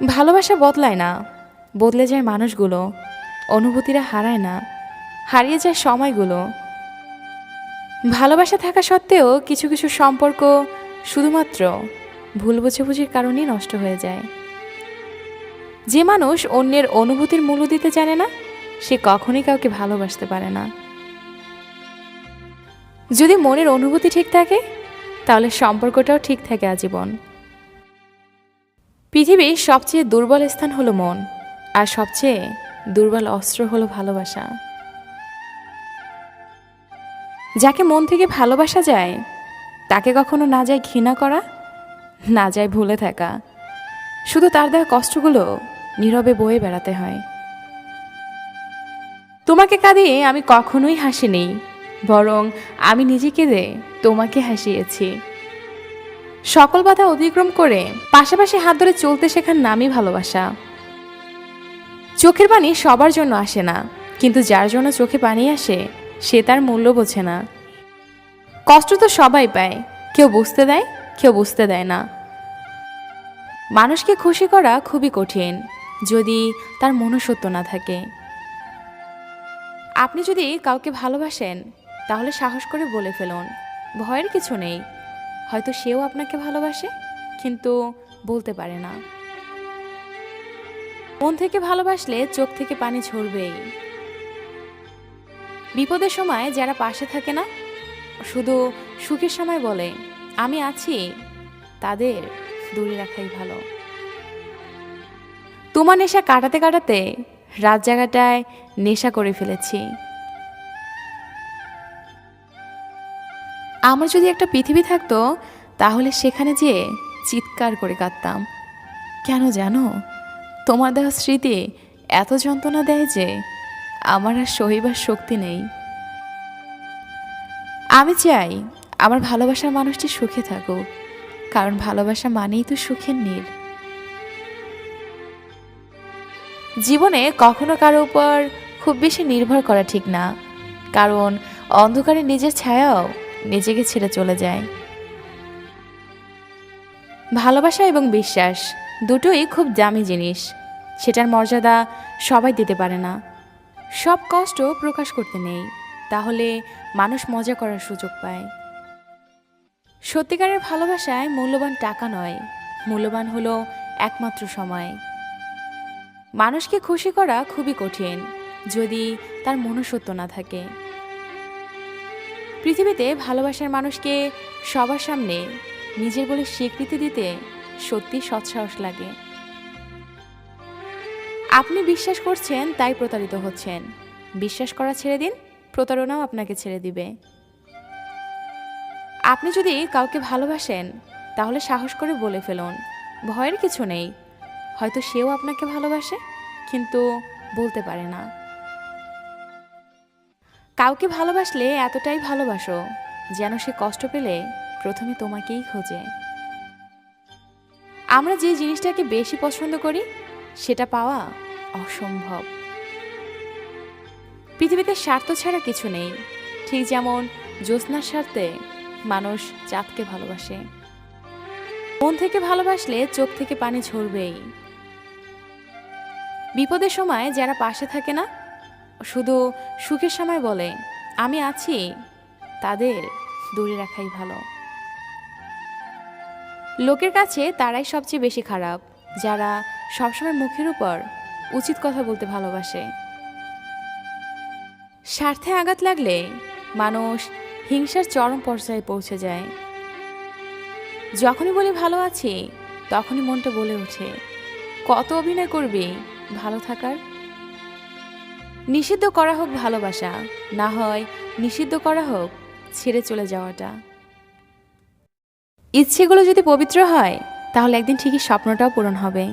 ভালোবাসা বদলায় না, বদলে যায় মানুষগুলো। অনুভূতিরা হারায় না, হারিয়ে যায় সময়গুলো। ভালোবাসা থাকা সত্ত্বেও কিছু কিছু সম্পর্ক শুধুমাত্র ভুল বোঝাবুঝির কারণেই নষ্ট হয়ে যায়। যে মানুষ অন্যের অনুভূতির মূল্য দিতে জানে না, সে কখনোই কাউকে ভালোবাসতে পারে না। যদি মনের অনুভূতি ঠিক থাকে, তাহলে সম্পর্কটাও ঠিক থাকে আজীবন। পৃথিবীর সবচেয়ে দুর্বল স্থান হলো মন, আর সবচেয়ে দুর্বল অস্ত্র হলো ভালোবাসা। যাকে মন থেকে ভালোবাসা যায়, তাকে কখনো না যায় ঘৃণা করা, না যায় ভুলে থাকা। শুধু তার দেওয়া কষ্টগুলো নীরবে বয়ে বেড়াতে হয়। তোমাকে কাঁদিয়ে আমি কখনোই হাসিনি, বরং আমি নিজে কেঁদে তোমাকে হাসিয়েছি। সকল বাধা অতিক্রম করে পাশাপাশি হাত ধরে চলতে শেখার নামই ভালোবাসা। চোখের পানি সবার জন্য আসে না, কিন্তু যার জন্য চোখে পানি আসে সে তার মূল্য বোঝে না। কষ্ট তো সবাই পায়, কেউ বুঝতে দেয়, কেউ বুঝতে দেয় না। মানুষকে খুশি করা খুবই কঠিন, যদি তার মনুষ্যত্ব না থাকে। আপনি যদি কাউকে ভালোবাসেন, তাহলে সাহস করে বলে ফেলুন, ভয়ের কিছু নেই। হয়তো সেও আপনাকে ভালোবাসে, কিন্তু বলতে পারে না। মন থেকে ভালোবাসলে চোখ থেকে পানি ঝরবেই। বিপদের সময় যারা পাশে থাকে না, শুধু সুখের সময় বলে আমি আছি, তাদের দূরে রাখাই ভালো। তোমার নেশা কাটাতে কাটাতে রাত জায়গাটায় নেশা করে ফেলেছি। আমার যদি একটা পৃথিবী থাকতো, তাহলে সেখানে যেয়ে চিৎকার করে কাঁদতাম। কেন জানো, তোমার দেওয়া স্মৃতি এত যন্ত্রণা দেয় যে আমার আর সহিবার শক্তি নেই। আমি চাই আমার ভালোবাসার মানুষটি সুখে থাকুক, কারণ ভালোবাসা মানেই তো সুখের নীড়। জীবনে কখনো কারো উপর খুব বেশি নির্ভর করা ঠিক না, কারণ অন্ধকারে নিজের ছায়াও নিজেকে ছেড়ে চলে যায়। ভালোবাসা এবং বিশ্বাস দুটোই খুব দামি জিনিস, সেটার মর্যাদা সবাই দিতে পারে না। সব কষ্ট প্রকাশ করতে নেই, তাহলে মানুষ মজা করার সুযোগ পায়। সত্যিকারের ভালোবাসায় মূল্যবান টাকা নয়, মূল্যবান হলো একমাত্র সময়। মানুষকে খুশি করা খুবই কঠিন, যদি তার মনুষ্যত্ব না থাকে। পৃথিবীতে ভালোবাসার মানুষকে সবার সামনে নিজের বলে স্বীকৃতি দিতে সত্যি সৎসাহস লাগে। আপনি বিশ্বাস করছেন তাই প্রতারিত হচ্ছেন, বিশ্বাস করা ছেড়ে দিন, প্রতারণাও আপনাকে ছেড়ে দিবে। আপনি যদি কাউকে ভালোবাসেন, তাহলে সাহস করে বলে ফেলুন, ভয়ের কিছু নেই। হয়তো সেও আপনাকে ভালোবাসে, কিন্তু বলতে পারে না। কাউকে ভালোবাসলে এতটাই ভালোবাসো যেন সে কষ্ট পেলে প্রথমে তোমাকেই খোঁজে। আমরা যে জিনিসটাকে বেশি পছন্দ করি, সেটা পাওয়া অসম্ভব। পৃথিবীতে স্বার্থ ছাড়া কিছু নেই, ঠিক যেমন জ্যোৎস্নার স্বার্থে মানুষ চাঁদকে ভালোবাসে। মন থেকে ভালোবাসলে চোখ থেকে পানি ঝরবেই। বিপদের সময় যারা পাশে থাকে না, শুধু সুখের সময় বলে আমি আছি, তাদের দূরে রাখাই ভালো। লোকের কাছে তারাই সবচেয়ে বেশি খারাপ, যারা সবসময় মুখের উপর উচিত কথা বলতে ভালোবাসে। স্বার্থে আঘাত লাগলে মানুষ হিংসার চরম পর্যায়ে পৌঁছে যায়। যখনই বলি ভালো আছি, তখনই মনটা বলে ওঠে কত অভিনয় করবি ভালো থাকার। নিষিদ্ধ করা হোক ভালোবাসা, না হয় নিষিদ্ধ করা হোক ছেড়ে চলে যাওয়াটা। ইচ্ছেগুলো যদি পবিত্র হয়, তাহলে একদিন ঠিকই স্বপ্নটাও পূরণ হবে।